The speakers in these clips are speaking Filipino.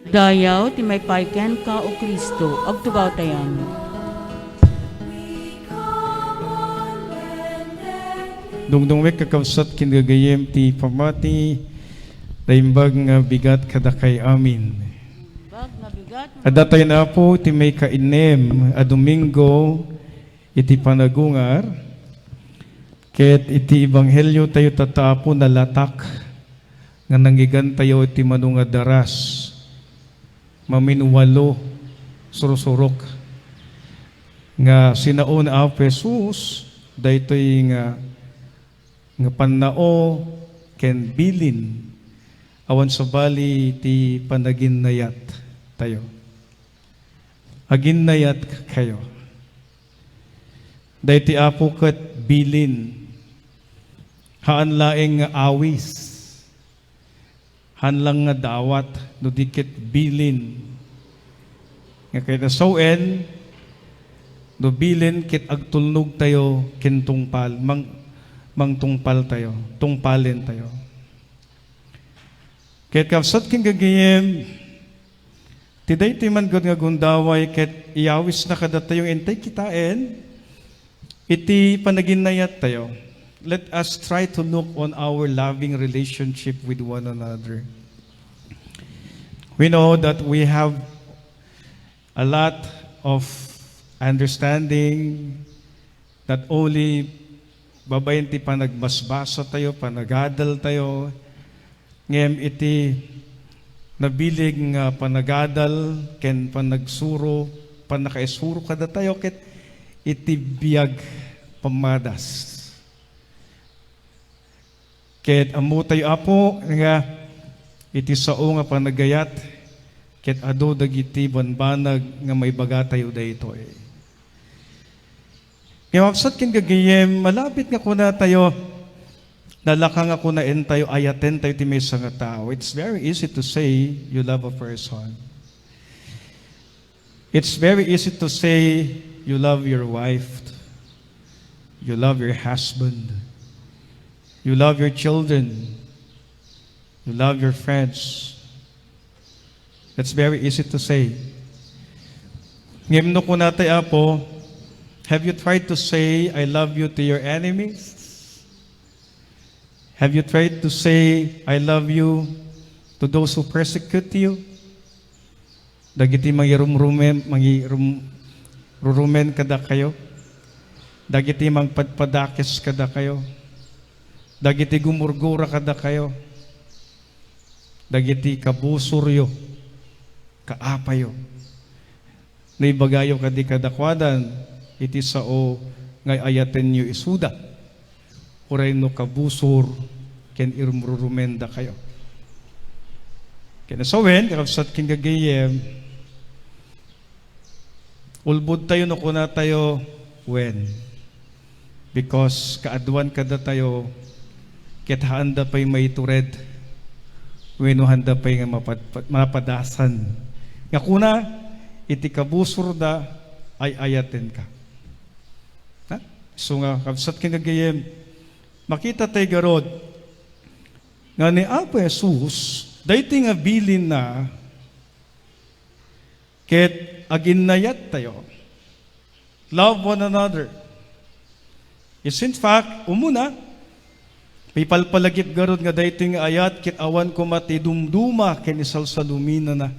Dayaw ti may paiken ka o Kristo, agtugaw tayan. Dungdungwek kakawsat kinagayem ti pamati daimbag nga bigat kada kay amin. Bag na bigat. Adatay na po ti may kainem a Domingo iti panagungar ket iti ebanghelyo tayo tatapo na latak nga nanggigan tayo iti manunga daras maminuwalo surusurok nga sinaon a Jesus daytoy nga pannao ken bilin awan sa bali ti panaginnayat tayo. Aginnayat kayo. Dayti apo ket bilin haan laeng nga awis. Han lang nga dawat no dikit bilin. Nga kay nasawen no bilin kit agtulnog tayo ken tungpal mangtungpal tayo, tungpalin tayo. Ket kapsat king gagayem tiday ti man gud nga gundaway ket iyawis na kada tayo entay kitaen iti panaginayat tayo. Let us try to look on our loving relationship with one another. We know that we have a lot of understanding, not only babayin ti panagbasbasa tayo, panagadal tayo, ngem iti nabilig nga panagadal, ken panagsuro, panakaisuro kada tayo, ket iti biyag pamadas. Ket amo tayo apo nga iti sao nga panagayat ket adu dagiti banbanag nga may baga tayo daytoy. Kaya mapsat kin gagayem malapit nga kuna tayo nalaka nga kuna en tayo ayaten tayo ti maysa nga tao. It's very easy to say you love a person. It's very easy to say you love your wife. You love your husband. You love your children. You love your friends. That's very easy to say. Ngem no kuna tay apo, have you tried to say I love you to your enemies? Have you tried to say I love you to those who persecute you? Dagiti rurumen kada kayo. Dagiti mangpadpadakis kada kayo. Dagiti gumurgura kada kayo. Dagiti kabusuryo, kaapayo. Naibagayo kadi kadakwadan, iti sao ngay ayaten nyo isuda. Uray no kabusur, ken irumrurumenda kayo. Kinasawen, kakabsat king gagayem, ulbud tayo no kuna tayo, when? Because kaadwan kada tayo, ket handa pa'y may tured, wenno handa pa'y nga mapadasan. Nga kuna, iti kabusur da, ay ayaten ka. Ha? So nga, kabsat king gagayem, makita tayo garod, nga ni Apo Jesus, dayti nga bilin na, ket aginnayat tayo. Love one another. Is in fact, umuna, may palpalagip garod nga dayti nga ayat, ket awan ko mati dumduma, ken isal sa lumina na.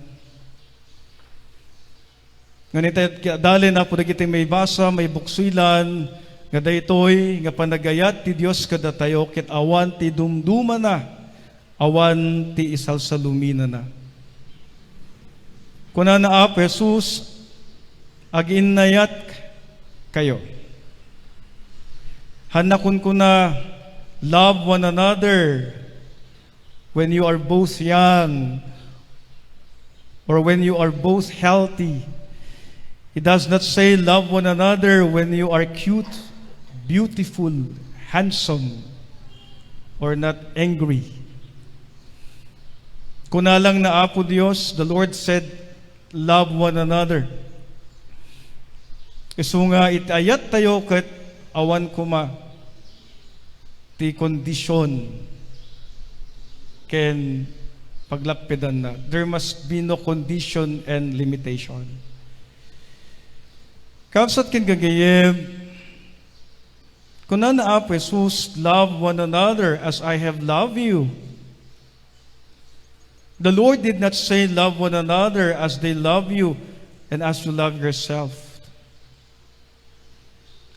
Nganit dali na po dagiti may basa, may buksuilan, nga daytoy nga panagayat ti Dios kada tayo ket awan ti dumduma na, awan ti isal sa lumina na. Kuna na Apo Jesus, aginnayat kayo. Hanakon ko na love one another when you are both young or when you are both healthy. It does not say love one another when you are cute, beautiful, handsome, or not angry. Kuna lang na Apo Dios, the Lord said, love one another. Isu nga itayat tayo ket awan kuma ti kondisyon ken paglakpidan na. There must be no condition and limitation. Kapsat kin gagayem, kunan na apo Jesus, love one another as I have loved you. The Lord did not say love one another as they love you and as you love yourself.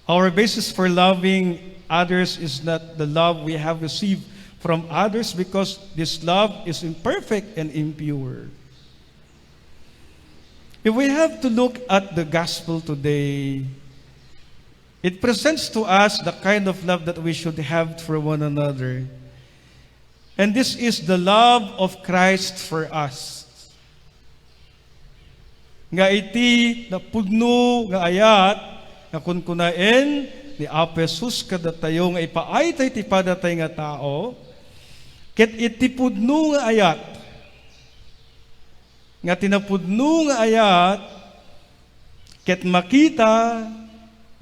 Our basis for loving others is not the love we have received from others, because this love is imperfect and impure. If we have to look at the gospel today, it presents to us the kind of love that we should have for one another. And this is the love of Christ for us. Nga iti na pudno nga ayat nga kunkunaen ni Apo Jesus kada tayo nga ipaay tayo ti padatay nga tao, ket iti pudno nga ayat nga tinapudno nga ayat ket makita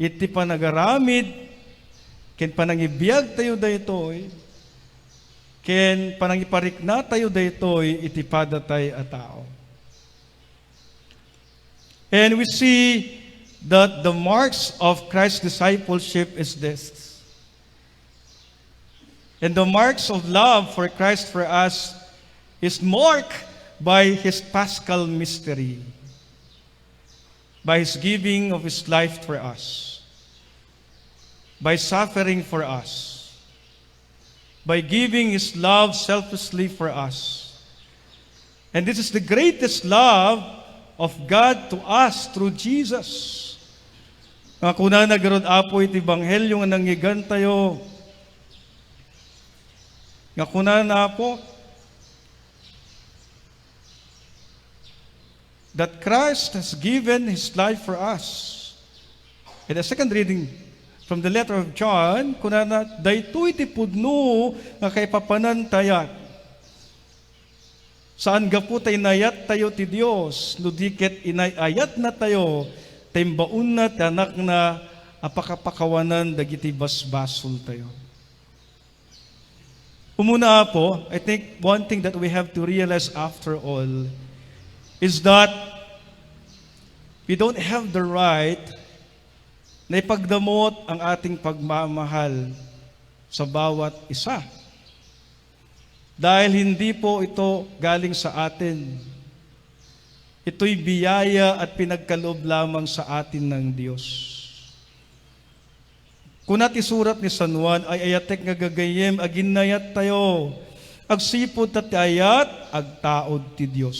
iti panagaramid ken panangibiyag tayo daytoy ken panangiparikna tayo daytoy iti padatay a tao. And we see that the marks of Christ's discipleship is this. And the marks of love for Christ for us is marked by His paschal mystery, by His giving of His life for us, by suffering for us, by giving His love selflessly for us. And this is the greatest love of God to us through Jesus. Nga kuna nagarod apo iti Ebanghelyo nga nangyigan tayo. Nga kuna na po that Christ has given His life for us. In the second reading from the letter of John, kuna na, daytoy ti pudno nga kay papanantayat. Saan gapu tay nayat tayo ti Dios, no diket inayayat na tayo, taimbaon na tanak na apakapakawanan dagiti basbasol tayo. Umuna po, I think one thing that we have to realize after all is that we don't have the right na ipagdamot ang ating pagmamahal sa bawat isa. Dahil hindi po ito galing sa atin. Ito'y biyaya at pinagkaloob lamang sa atin ng Diyos. Kunat isurat ni San Juan ay ayatek nga gagayem aginayat tayo. Agsipod ta ti ayat agtaod ti Dios.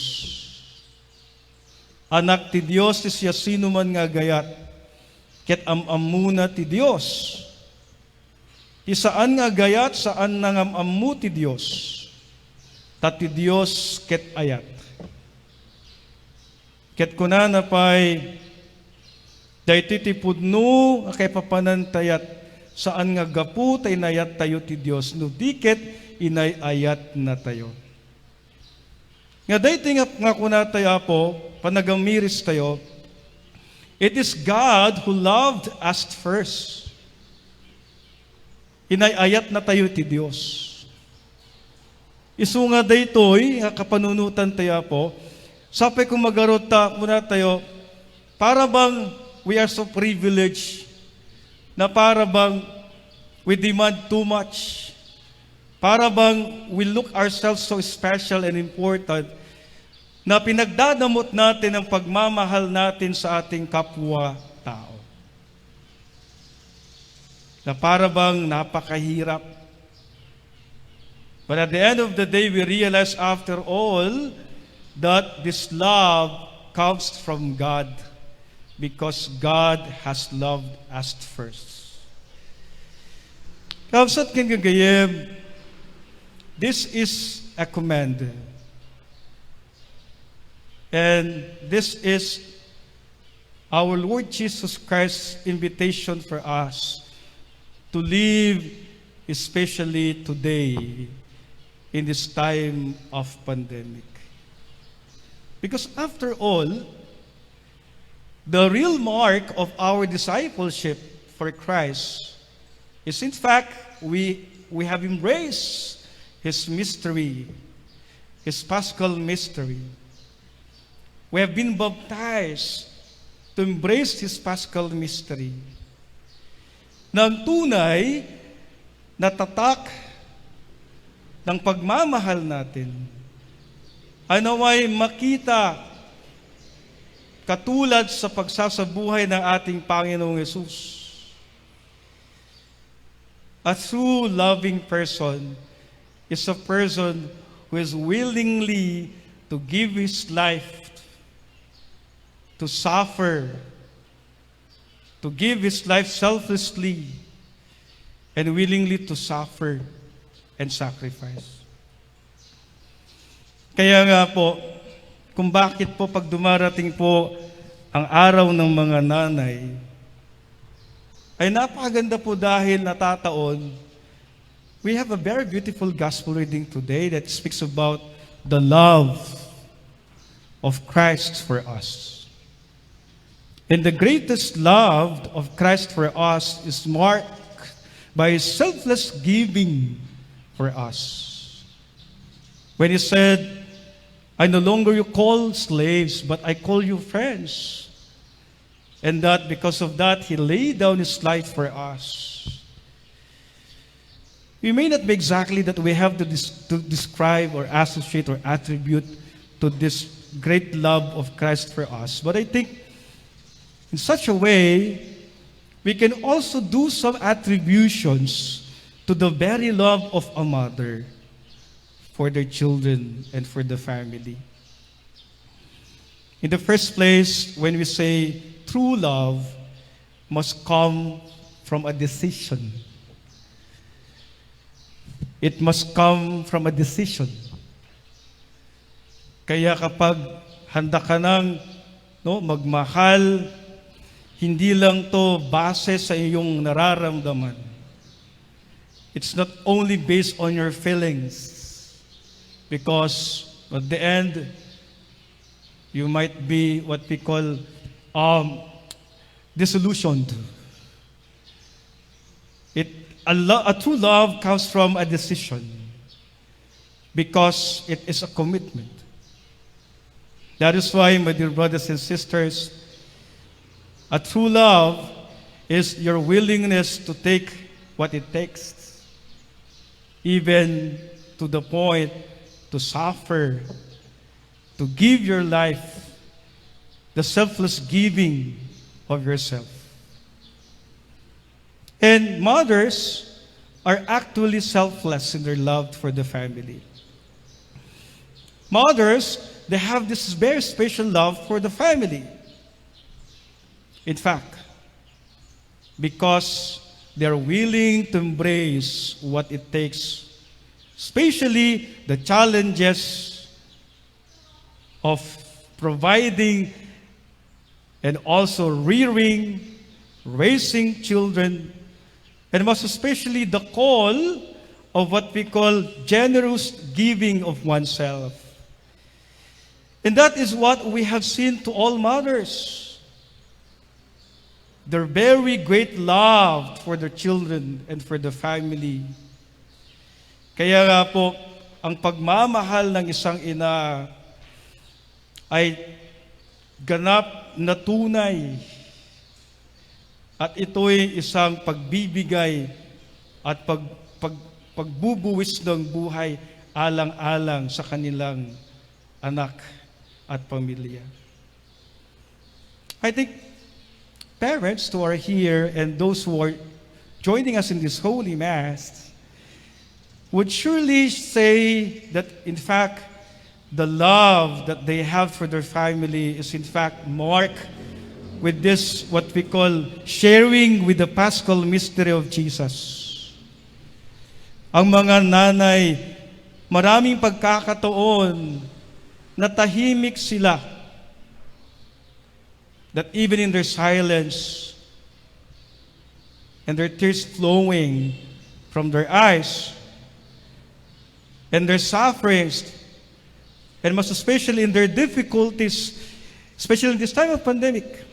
Anak ti Dios ti siya sino man nga gayat. Ket amamuna ti Dios. Isaan nga gayat saan nangamammu ti Dios. Tati Dios ket ayat. Ket kunana pay dayti ti pudno kay papanantayat saan nga gapu tay nayat tayo ti Dios no diket inayayat na tayo. Nga dayti nga kuna tayo po panagamiris tayo. It is God who loved us first. Inayayat na tayo ti Dios. Isunga daytoy nga kapanunutan tayo po. Sapay kung magarota muna tayo, para bang we are so privileged na para bang we demand too much. Para bang we look ourselves so special and important na pinagdadamot natin ang pagmamahal natin sa ating kapwa-tao. Na para bang napakahirap. But at the end of the day, we realize after all that this love comes from God because God has loved us first. Kapsat ken gagayem, this is a command. And this is our Lord Jesus Christ's invitation for us to live, especially today, in this time of pandemic. Because after all, the real mark of our discipleship for Christ is in fact we have embraced His mystery. His Paschal mystery. We have been baptized to embrace His Paschal mystery. Na ang tunay na tatak ng pagmamahal natin ay naway makita katulad sa pagsasabuhay ng ating Panginoong Yesus. A true loving person is a person who is willingly to give his life, to suffer, to give his life selflessly, and willingly to suffer and sacrifice. Kaya nga po, kung bakit po pag dumarating po ang araw ng mga nanay, ay napakaganda po dahil natataon, we have a very beautiful gospel reading today that speaks about the love of Christ for us. And the greatest love of Christ for us is marked by His selfless giving for us. When He said, I no longer you call slaves, but I call you friends. And that because of that, He laid down His life for us. We may not be exactly that we have to describe or associate or attribute to this great love of Christ for us. But I think in such a way, we can also do some attributions to the very love of a mother for their children and for the family. In the first place, when we say true love must come from a decision. It must come from a decision. Kaya kapag handa ka ng magmahal, hindi lang to base sa iyong nararamdaman. It's not only based on your feelings, because at the end, you might be what we call disillusioned. A true love comes from a decision because it is a commitment. That is why, my dear brothers and sisters, a true love is your willingness to take what it takes, even to the point to suffer, to give your life, the selfless giving of yourself. And mothers are actually selfless in their love for the family. Mothers, they have this very special love for the family. In fact, because they're willing to embrace what it takes, especially the challenges of providing and also rearing, raising children, and most especially the call of what we call generous giving of oneself. And that is what we have seen to all mothers. Their very great love for their children and for the family. Kaya nga po, ang pagmamahal ng isang ina ay ganap na tunay. At ito'y isang pagbibigay at pagbubuwis ng buhay alang-alang sa kanilang anak at pamilya. I think parents who are here and those who are joining us in this Holy Mass would surely say that in fact the love that they have for their family is in fact marked with this, what we call sharing with the Paschal mystery of Jesus. Ang mga nanay, maraming pagkakataon na tahimik sila. That even in their silence and their tears flowing from their eyes and their sufferings, and most especially in their difficulties, especially in this time of pandemic,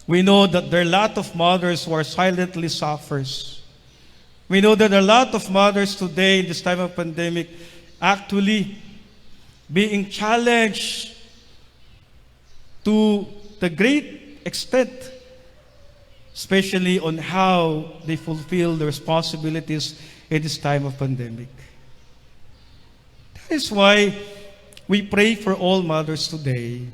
we know that there are a lot of mothers who are silently suffers. We know that there are a lot of mothers today in this time of pandemic actually being challenged to the great extent, especially on how they fulfill their responsibilities in this time of pandemic. That is why we pray for all mothers today.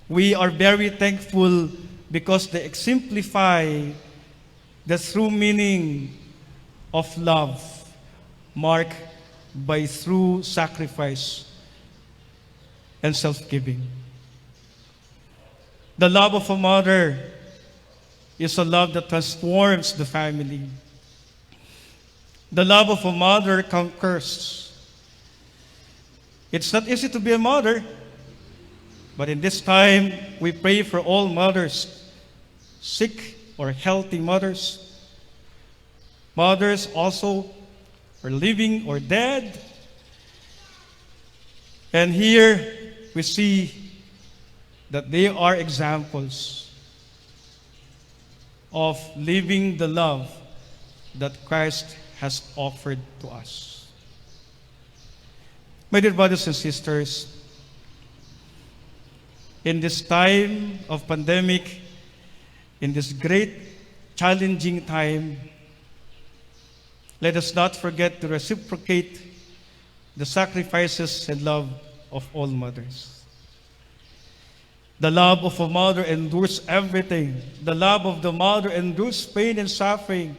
We are very thankful because they exemplify the true meaning of love, marked by true sacrifice and self-giving. The love of a mother is a love that transforms the family. The love of a mother conquers. It's not easy to be a mother, but in this time, we pray for all mothers, sick or healthy mothers. Mothers also are living or dead. And here we see that they are examples of living the love that Christ has offered to us. My dear brothers and sisters, in this time of pandemic, in this great challenging time, let us not forget to reciprocate the sacrifices and love of all mothers. The love of a mother endures everything. The love of the mother endures pain and suffering.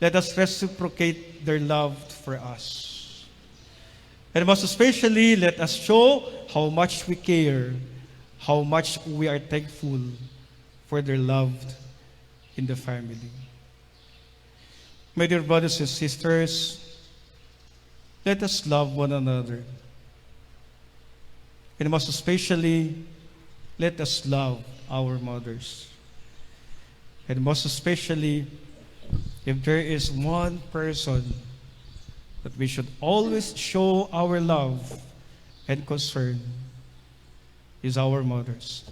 Let us reciprocate their love for us. And most especially, let us show how much we care, how much we are thankful for their love in the family. My dear brothers and sisters, let us love one another. And most especially, let us love our mothers. And most especially, if there is one person that we should always show our love and concern, is our mothers.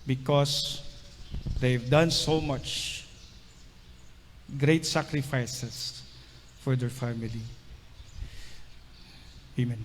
Because they've done so much great sacrifices for their family. Amen.